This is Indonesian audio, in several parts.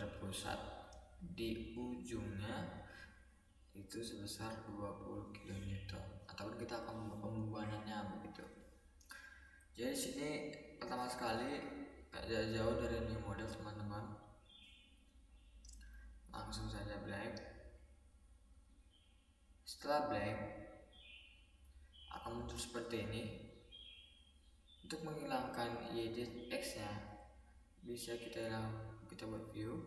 berpusat di ujungnya itu sebesar 20 kN, ataupun kita akan pembebanannya begitu. Jadi sini pertama sekali gak jauh dari new model teman-teman, langsung saja blank. Setelah blank akan muncul seperti ini. Untuk menghilangkan YD X nya bisa kita buat view,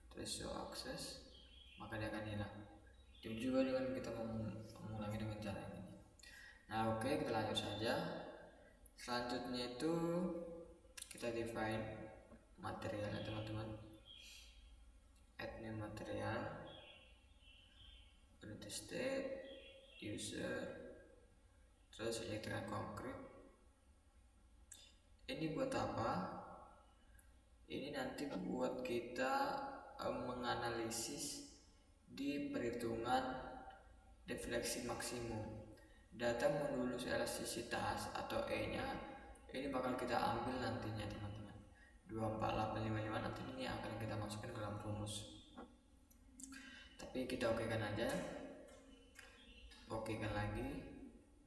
terus show access, maka dia akan hilang. Tim juga dengan kita mengulangi dengan cara ini. Nah oke, kita lanjut saja. Selanjutnya itu kita define material ya teman-teman. Add new material, unit state, user, terus electrical concrete. Ini buat apa? Ini nanti buat kita menganalisis di perhitungan defleksi maksimum. Data modulus elastisitas atau E nya ini bakal kita ambil nantinya teman-teman. 24855 nanti ini akan kita masukkan ke dalam rumus. Tapi kita okekan aja. Okekan lagi.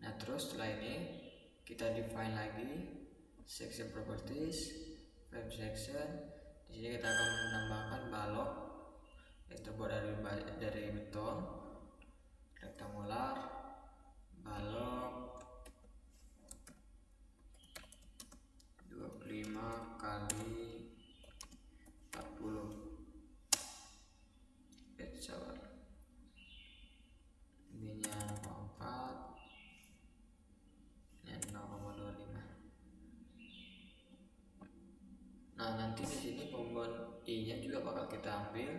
Nah terus setelah ini kita define lagi section properties, frame section. Di sini kita akan menambahkan balok yang terbuat dari beton rektangular, balok 25 kali 40 shower. Ininya 4, ini 0,25. Nah nanti di sini pembuat I-nya juga bakal kita ambil.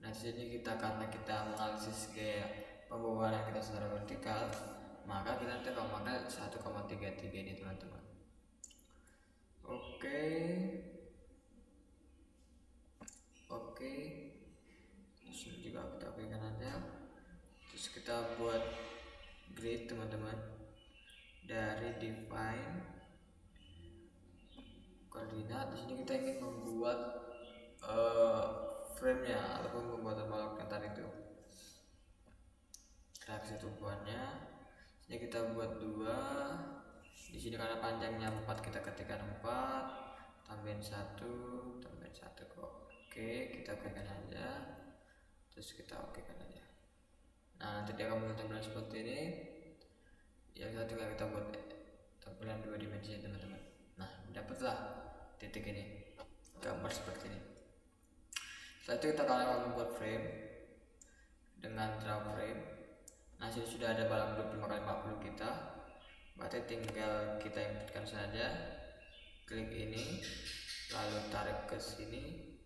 Nah di sini karena kita menganalisis kayak pembuahan kita secara vertikal, maka kita nanti akan memakai 1,33 ini teman-teman. Oke, terus juga kita okekan aja. Terus kita buat grid teman-teman dari define koordinat. Di sini kita ingin membuat frame-nya ataupun pembuatan balok yang tadi itu. Reaksi tumpuannya. Sini kita buat 2. Di sini karena panjangnya 4 kita ketikkan 4 tambahin 1 tambahin 1 kok. Oke, kita okekan aja. Terus kita okekan aja. Nah nanti dia akan muncul tampilan seperti ini. Yang satu kita buat tampilan 2 dimensi teman-teman. Nah dapatlah titik ini, gambar seperti ini. Setelah itu kita akan membuat frame dengan draw frame. Nah sini sudah ada balok 25x40 kita, berarti tinggal kita inputkan saja. Klik ini, lalu tarik ke sini.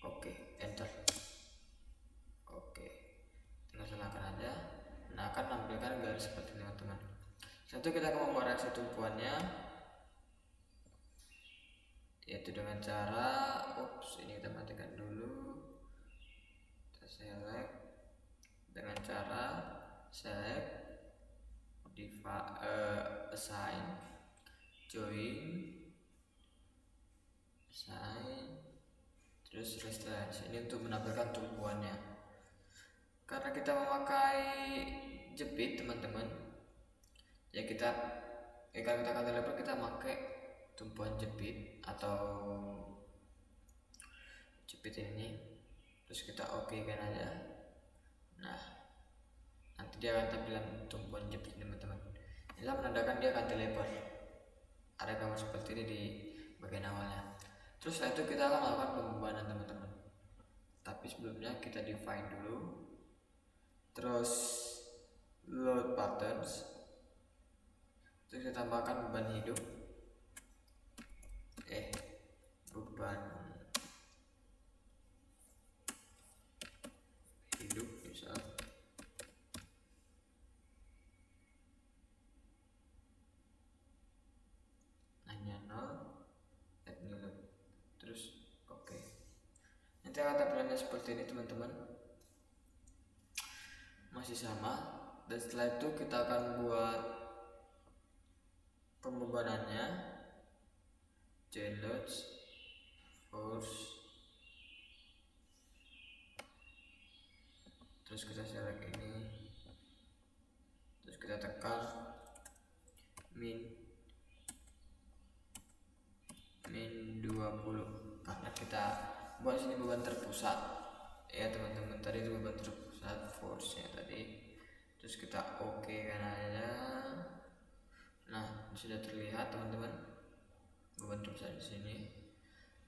Oke, enter. Oke, tinggal serahkan aja. Nah akan tampilkan garis seperti ini teman-teman. Setelah itu kita akan membuat reaksi tumpuannya, yaitu dengan cara ini kita matikan dulu. Kita select dengan cara select, assign, join, assign, terus reference. Ini untuk menampilkan tumpuannya. Karena kita memakai jepit teman-teman, ya kalau kita cantilever kita pakai tumpuan jepit atau jepit ini. Terus kita okekan aja. Nah nanti dia akan tampilan tumpuan jepit teman-teman. Inilah menandakan dia cantilever. Ada gambar seperti ini di bagian awalnya. Terus setelah itu kita akan melakukan pembebanan teman-teman. Tapi sebelumnya kita define dulu. Terus load patterns. Terus kita tambahkan beban hidup. Beban hidup misal. Hanya 0, add new load. Terus oke. Nanti akan tampilannya seperti ini teman-teman. Masih sama. Dan setelah itu kita akan buat pembebanannya. Join loads, force, terus kita select ini, terus kita tekan min 20 karena kita buat sini beban terpusat ya teman-teman. Tadi itu beban terpusat force nya tadi, terus kita oke kan aja. Nah sudah terlihat teman-teman beban terpusat di sini.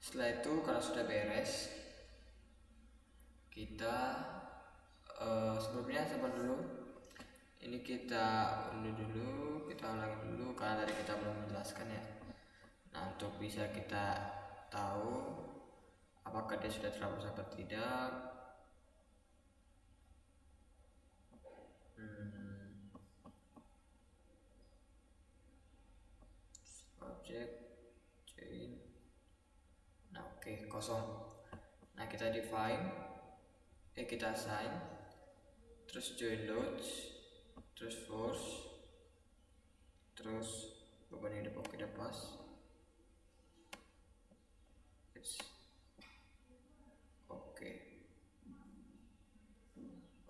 Setelah itu kalau sudah beres, kita sebelumnya sabar dulu, ini kita unduh dulu, kita ulangi dulu karena tadi kita belum menjelaskan ya. Nah untuk bisa kita tahu apakah dia sudah terhapus atau tidak, object chain. Nah oke, kosong. Nah kita define, kita assign, terus join loads, terus force, terus beban hidup oke udah pas.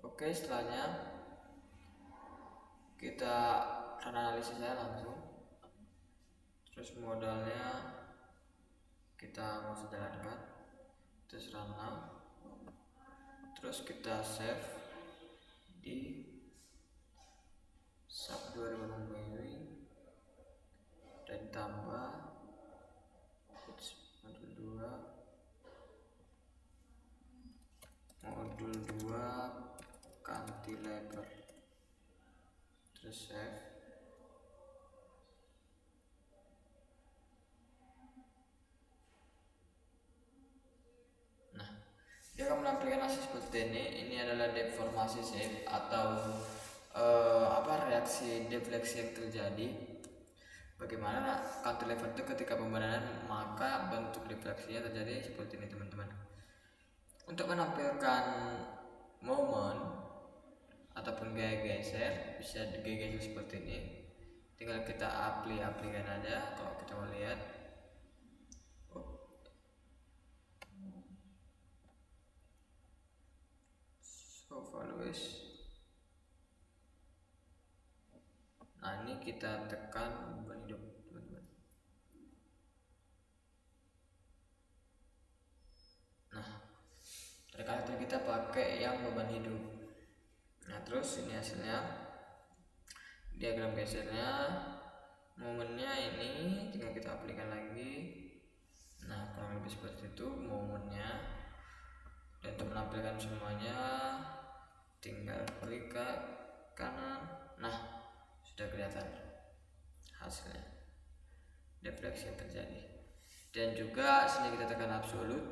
Oke, setelahnya kita run analisisnya langsung, terus modalnya kita mau jalankan, terus run now, terus kita save di sub 2000 MB dan tambah modul 2 cantilever, terus save. Nah dia akan menampilkan hasil seperti ini. Ini adalah deformasi shape atau reaksi defleksi yang terjadi. Bagaimana cantilever itu ketika pembenaran, maka bentuk defleksinya terjadi seperti ini teman-teman. Untuk menampilkan momen ataupun gaya geser, bisa gaya geser seperti ini, tinggal kita aplikan aja. Kalau kita mau lihat, so values. Nah ini kita tekan beban hidup teman-teman. Nah terkadang kita pakai yang beban hidup. Nah terus ini hasilnya, diagram gesernya, momennya ini tinggal kita aplikan lagi. Nah kurang lebih seperti itu momennya. Dan untuk menampilkan semuanya tinggal klik ke kanan. Nah sudah kelihatan hasilnya, defleksi yang terjadi. Dan juga sini kita tekan absolut.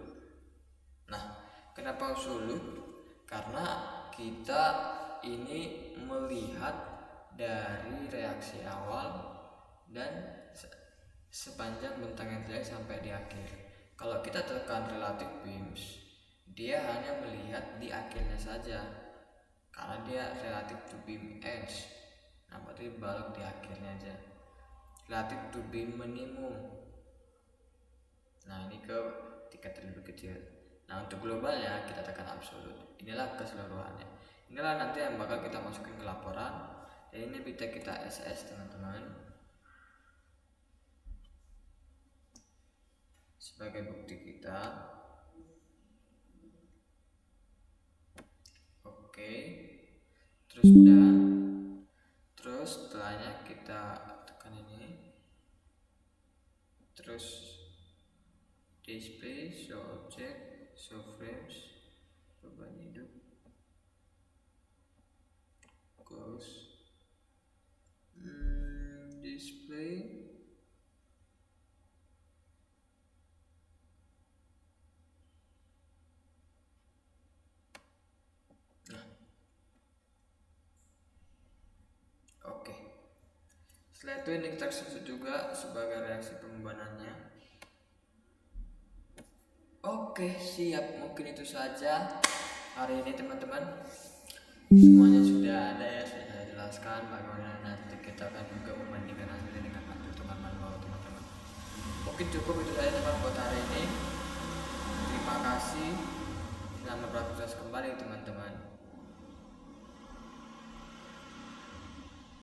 Nah kenapa absolut? Karena kita ini melihat dari reaksi awal dan sepanjang bentang yang terjadi sampai di akhir. Kalau kita tekan relative beams, dia hanya melihat di akhirnya saja karena dia relative to beam edge. Nah berarti balok di akhirnya aja, relative to beam minimum. Nah ini ke tingkat lebih kecil. Nah untuk globalnya kita tekan absolut. Inilah keseluruhannya. Inilah nanti yang bakal kita masukin ke laporan. Dan ini bisa kita SS teman-teman sebagai bukti kita. Oke, terus udah. Terus setelahnya kita tekan ini, terus display, show object, show frames, beban hidup, close, display, oke. Setelah itu ini kita sebut juga sebagai reaksi pembebanannya. Oke siap, mungkin itu saja hari ini teman-teman. Semuanya sudah ada ya, sudah saya jelaskan bagaimana nanti kita akan juga membandingkan hasilnya dengan hitungan manual teman-teman. Mungkin cukup itu saja teman buat